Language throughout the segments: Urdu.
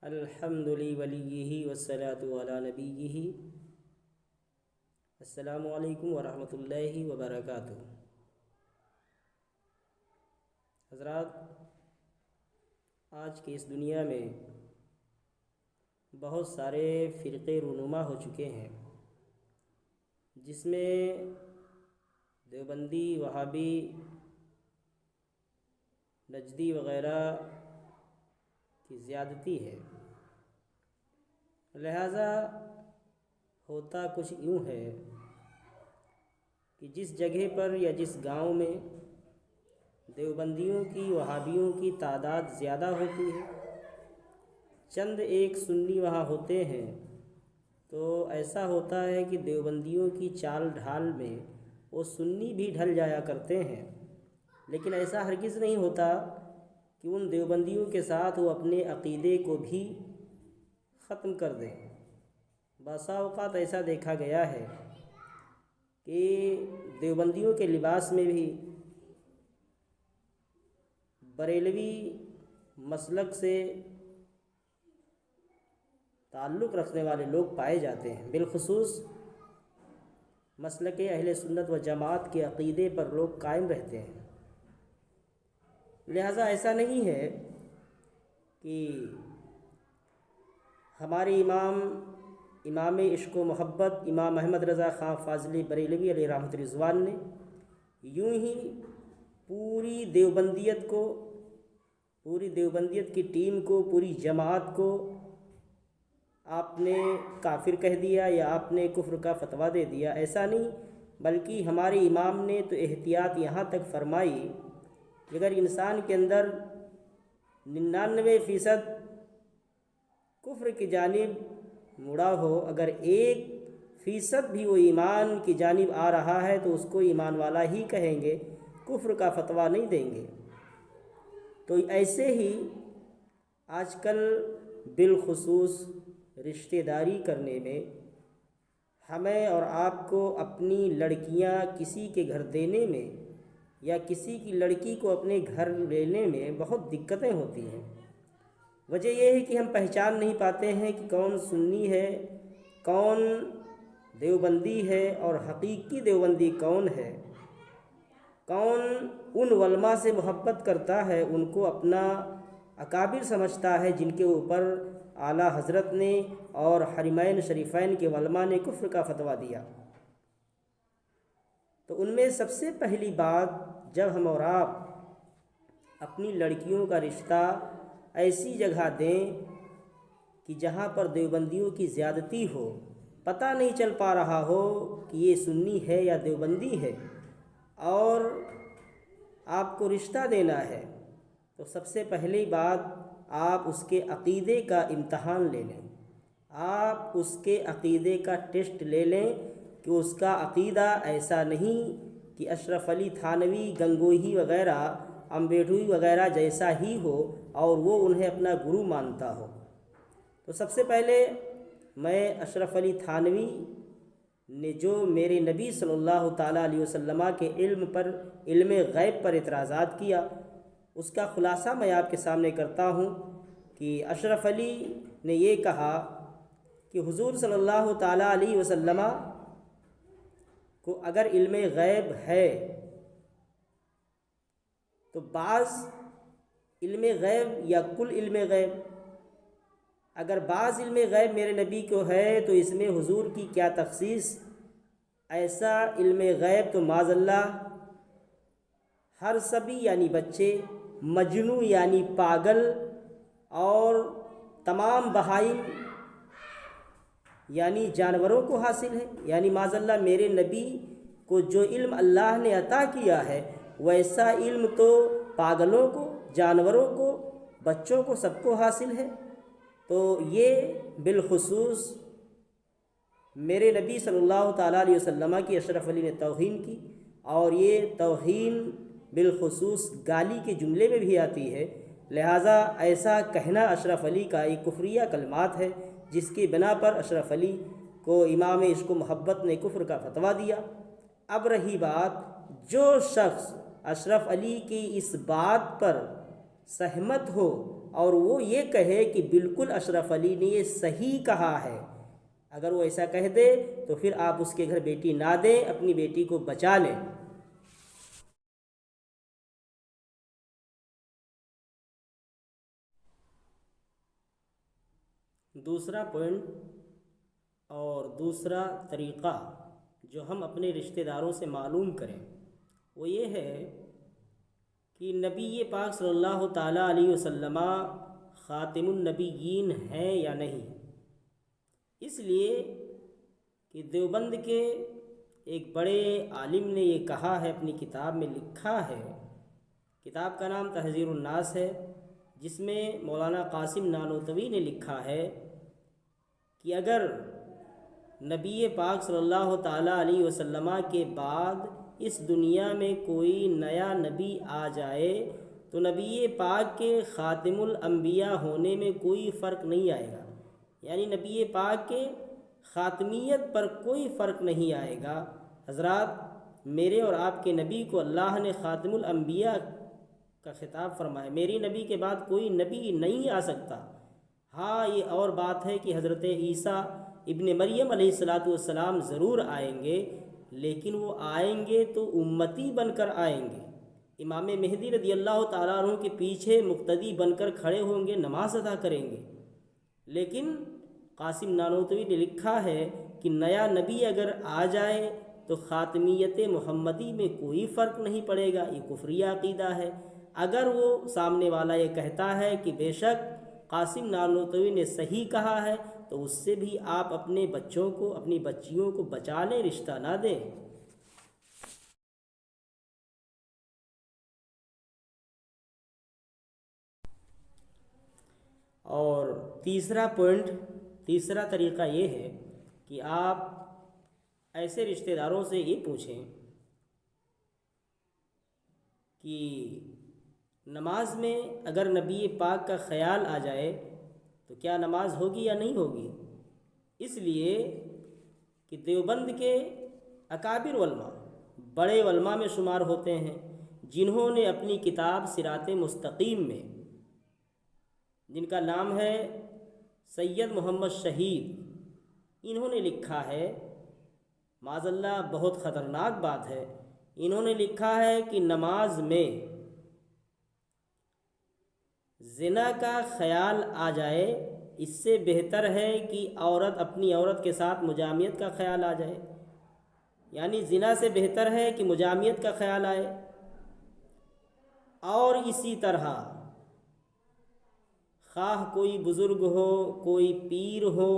الحمد لولیہ والصلاة علی نبیہ۔ السلام علیکم ورحمۃ اللہ وبرکاتہ۔ حضرات، آج کی اس دنیا میں بہت سارے فرقے رونما ہو چکے ہیں، جس میں دیوبندی، وہابی، نجدی وغیرہ کی زیادتی ہے۔ لہذا ہوتا کچھ یوں ہے کہ جس جگہ پر یا جس گاؤں میں دیوبندیوں کی، وہابیوں کی تعداد زیادہ ہوتی ہے، چند ایک سنی وہاں ہوتے ہیں، تو ایسا ہوتا ہے کہ دیوبندیوں کی چال ڈھال میں وہ سنی بھی ڈھل جایا کرتے ہیں، لیکن ایسا ہرگز نہیں ہوتا کہ ان دیوبندیوں کے ساتھ وہ اپنے عقیدے کو بھی ختم کر دیں۔ بعض اوقات ایسا دیکھا گیا ہے کہ دیوبندیوں کے لباس میں بھی بریلوی مسلک سے تعلق رکھنے والے لوگ پائے جاتے ہیں، بالخصوص مسلک اہل سنت و جماعت کے عقیدے پر لوگ قائم رہتے ہیں۔ لہذا ایسا نہیں ہے کہ ہمارے امام عشق و محبت امام احمد رضا خان فاضلی بریلوی علیہ رحمۃ رضوان نے یوں ہی پوری دیوبندیت کی ٹیم کو، پوری جماعت کو آپ نے کافر کہہ دیا یا آپ نے کفر کا فتویٰ دے دیا، ایسا نہیں، بلکہ ہمارے امام نے تو احتیاط یہاں تک فرمائی کہ اگر انسان کے اندر 99% کفر کی جانب مڑا ہو، اگر 1% بھی وہ ایمان کی جانب آ رہا ہے تو اس کو ایمان والا ہی کہیں گے، کفر کا فتویٰ نہیں دیں گے۔ تو ایسے ہی آج کل بالخصوص رشتہ داری کرنے میں ہمیں اور آپ کو اپنی لڑکیاں کسی کے گھر دینے میں یا کسی کی لڑکی کو اپنے گھر لینے میں بہت دقتیں ہوتی ہیں۔ وجہ یہ ہے کہ ہم پہچان نہیں پاتے ہیں کہ کون سنی ہے، کون دیوبندی ہے، اور حقیقی دیوبندی کون ہے، کون ان علماء سے محبت کرتا ہے، ان کو اپنا اکابر سمجھتا ہے جن کے اوپر اعلیٰ حضرت نے اور حرمین شریفین کے علماء نے کفر کا فتویٰ دیا۔ تو ان میں سب سے پہلی بات، جب ہم اور آپ اپنی لڑکیوں کا رشتہ ایسی جگہ دیں کہ جہاں پر دیوبندیوں کی زیادتی ہو، پتہ نہیں چل پا رہا ہو کہ یہ سنی ہے یا دیوبندی ہے، اور آپ کو رشتہ دینا ہے، تو سب سے پہلی بات آپ اس کے عقیدے کا امتحان لے لیں، آپ اس کے عقیدے کا ٹیسٹ لے لیں کہ اس کا عقیدہ ایسا نہیں کہ اشرف علی تھانوی، گنگوہی وغیرہ، امبیڈوی وغیرہ جیسا ہی ہو اور وہ انہیں اپنا گرو مانتا ہو۔ تو سب سے پہلے میں اشرف علی تھانوی نے جو میرے نبی صلی اللہ تعالیٰ علیہ وسلم کے علم غیب پر اعتراضات کیا، اس کا خلاصہ میں آپ کے سامنے کرتا ہوں کہ اشرف علی نے یہ کہا کہ حضور صلی اللہ تعالیٰ علیہ وسلم کو اگر علم غیب ہے تو بعض علم غیب یا کل علم غیب، اگر بعض علم غیب میرے نبی کو ہے تو اس میں حضور کی کیا تخصیص؟ ایسا علم غیب تو معاذ اللہ ہر سبھی یعنی بچے، مجنوں یعنی پاگل، اور تمام بہائم یعنی جانوروں کو حاصل ہے۔ یعنی معاذ اللہ میرے نبی کو جو علم اللہ نے عطا کیا ہے ویسا علم تو پاگلوں کو، جانوروں کو، بچوں کو، سب کو حاصل ہے۔ تو یہ بالخصوص میرے نبی صلی اللہ تعالیٰ علیہ وسلم کی اشرف علی نے توہین کی، اور یہ توہین بالخصوص گالی کے جملے میں بھی آتی ہے، لہٰذا ایسا کہنا اشرف علی کا ایک کفریہ کلمات ہے، جس کی بنا پر اشرف علی کو امام عشق و محبت نے کفر کا فتویٰ دیا۔ اب رہی بات، جو شخص اشرف علی کی اس بات پر سہمت ہو اور وہ یہ کہے کہ بالکل اشرف علی نے یہ صحیح کہا ہے، اگر وہ ایسا کہہ دے تو پھر آپ اس کے گھر بیٹی نہ دیں، اپنی بیٹی کو بچا لیں۔ دوسرا پوائنٹ اور دوسرا طریقہ جو ہم اپنے رشتہ داروں سے معلوم کریں وہ یہ ہے کہ نبی پاک صلی اللہ تعالیٰ علیہ وسلم خاتم النبیین ہیں یا نہیں۔ اس لیے کہ دیوبند کے ایک بڑے عالم نے یہ کہا ہے، اپنی کتاب میں لکھا ہے، کتاب کا نام تحذیر الناس ہے، جس میں مولانا قاسم نانوتوی نے لکھا ہے کہ اگر نبی پاک صلی اللہ تعالیٰ علیہ وسلم کے بعد اس دنیا میں کوئی نیا نبی آ جائے تو نبی پاک کے خاتم الانبیاء ہونے میں کوئی فرق نہیں آئے گا، یعنی نبی پاک کے خاتمیت پر کوئی فرق نہیں آئے گا۔ حضرات، میرے اور آپ کے نبی کو اللہ نے خاتم الانبیاء کا خطاب فرمایا، میری نبی کے بعد کوئی نبی نہیں آ سکتا۔ ہاں، یہ اور بات ہے کہ حضرت عیسیٰ ابن مریم علیہ السلام ضرور آئیں گے، لیکن وہ آئیں گے تو امتی بن کر آئیں گے، امام مہدی رضی اللہ تعالیٰ عنہ کے پیچھے مقتدی بن کر کھڑے ہوں گے، نماز ادا کریں گے۔ لیکن قاسم نانوتوی نے لکھا ہے کہ نیا نبی اگر آ جائے تو خاتمیت محمدی میں کوئی فرق نہیں پڑے گا، یہ کفری عقیدہ ہے۔ اگر وہ سامنے والا یہ کہتا ہے کہ بے شک قاسم نانوتوی نے صحیح کہا ہے، تو اس سے بھی آپ اپنے بچوں کو، اپنی بچیوں کو بچا لیں، رشتہ نہ دیں۔ اور تیسرا پوائنٹ، تیسرا طریقہ یہ ہے کہ آپ ایسے رشتہ داروں سے یہ پوچھیں کہ نماز میں اگر نبی پاک کا خیال آ جائے تو کیا نماز ہوگی یا نہیں ہوگی؟ اس لیے کہ دیوبند کے اکابر علماء، بڑے علماء میں شمار ہوتے ہیں، جنہوں نے اپنی کتاب صراط مستقیم میں، جن کا نام ہے سید محمد شہید، انہوں نے لکھا ہے، معاذ اللہ بہت خطرناک بات ہے، انہوں نے لکھا ہے کہ نماز میں زنا کا خیال آ جائے اس سے بہتر ہے کہ عورت اپنی عورت کے ساتھ مجامعت کا خیال آ جائے، یعنی زنا سے بہتر ہے کہ مجامعت کا خیال آئے۔ اور اسی طرح خواہ کوئی بزرگ ہو، کوئی پیر ہو،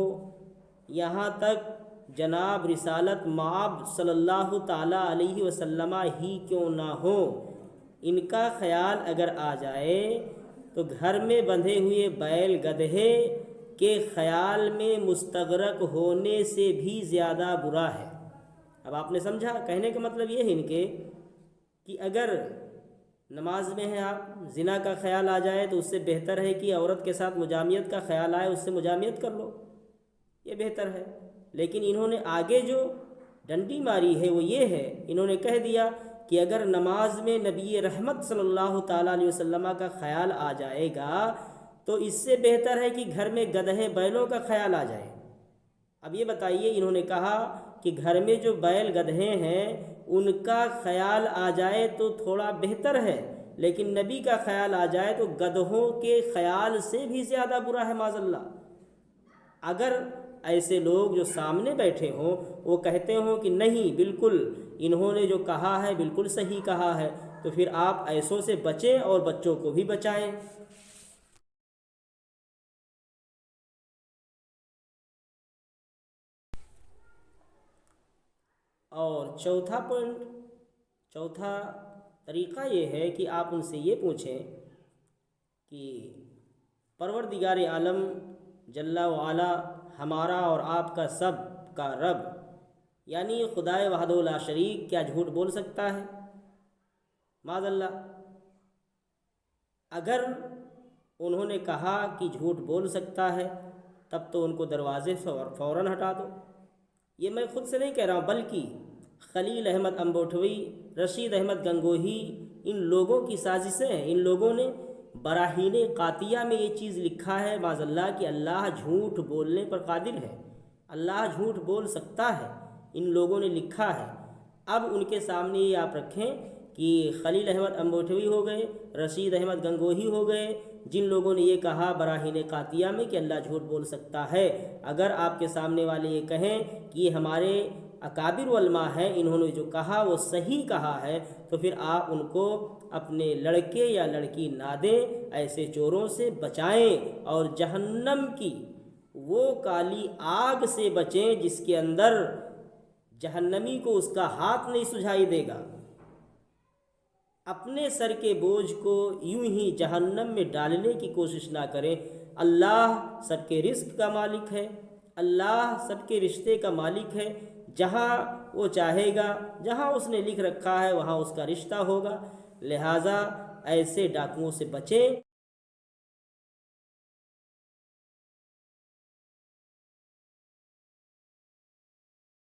یہاں تک جناب رسالت مآب صلی اللہ تعالیٰ علیہ وسلم ہی کیوں نہ ہو، ان کا خیال اگر آ جائے تو گھر میں بندھے ہوئے بیل گدھے کے خیال میں مستغرق ہونے سے بھی زیادہ برا ہے۔ اب آپ نے سمجھا، کہنے کا مطلب یہ ہے ان کے کہ اگر نماز میں ہیں آپ، زنا کا خیال آ جائے تو اس سے بہتر ہے کہ عورت کے ساتھ مجامعت کا خیال آئے، اس سے مجامعت کر لو، یہ بہتر ہے۔ لیکن انہوں نے آگے جو ڈنڈی ماری ہے وہ یہ ہے، انہوں نے کہہ دیا کہ اگر نماز میں نبی رحمت صلی اللہ تعالیٰ علیہ وسلم کا خیال آ جائے گا تو اس سے بہتر ہے کہ گھر میں گدھے بیلوں کا خیال آ جائے۔ اب یہ بتائیے، انہوں نے کہا کہ گھر میں جو بیل گدھے ہیں ان کا خیال آ جائے تو تھوڑا بہتر ہے، لیکن نبی کا خیال آ جائے تو گدھوں کے خیال سے بھی زیادہ برا ہے، معاذ اللہ۔ اگر ایسے لوگ جو سامنے بیٹھے ہوں وہ کہتے ہوں کہ نہیں، بالکل انہوں نے جو کہا ہے بالکل صحیح کہا ہے، تو پھر آپ ایسوں سے بچیں اور بچوں کو بھی بچائیں۔ اور چوتھا پوائنٹ، چوتھا طریقہ یہ ہے کہ آپ ان سے یہ پوچھیں کہ پروردگار عالم جل وعلا، ہمارا اور آپ کا سب کا رب، یعنی خدائے وحدہ لا شریک، کیا جھوٹ بول سکتا ہے؟ معاذ اللہ۔ اگر انہوں نے کہا کہ جھوٹ بول سکتا ہے تب تو ان کو دروازے فوراً ہٹا دو۔ یہ میں خود سے نہیں کہہ رہا ہوں، بلکہ خلیل احمد امبوٹھوئی، رشید احمد گنگوہی، ان لوگوں کی سازشیں ہیں۔ ان لوگوں نے براہین قاطیہ میں یہ چیز لکھا ہے معاذ اللہ کہ اللہ جھوٹ بولنے پر قادر ہے، اللہ جھوٹ بول سکتا ہے، ان لوگوں نے لکھا ہے۔ اب ان کے سامنے یہ آپ رکھیں کہ خلیل احمد امبوٹوی ہو گئے، رشید احمد گنگوہی ہو گئے، جن لوگوں نے یہ کہا براہین قاطیہ میں کہ اللہ جھوٹ بول سکتا ہے، اگر آپ کے سامنے والے یہ کہیں کہ یہ ہمارے اکابر علماء ہیں، انہوں نے جو کہا وہ صحیح کہا ہے، تو پھر آپ ان کو اپنے لڑکے یا لڑکی نہ دیں، ایسے چوروں سے بچائیں اور جہنم کی وہ کالی آگ سے بچیں جس کے اندر جہنمی کو اس کا ہاتھ نہیں سجھائی دے گا۔ اپنے سر کے بوجھ کو یوں ہی جہنم میں ڈالنے کی کوشش نہ کریں۔ اللہ سب کے رزق کا مالک ہے، اللہ سب کے رشتے کا مالک ہے، جہاں وہ چاہے گا، جہاں اس نے لکھ رکھا ہے وہاں اس کا رشتہ ہوگا، لہٰذا ایسے ڈاکوؤں سے بچیں۔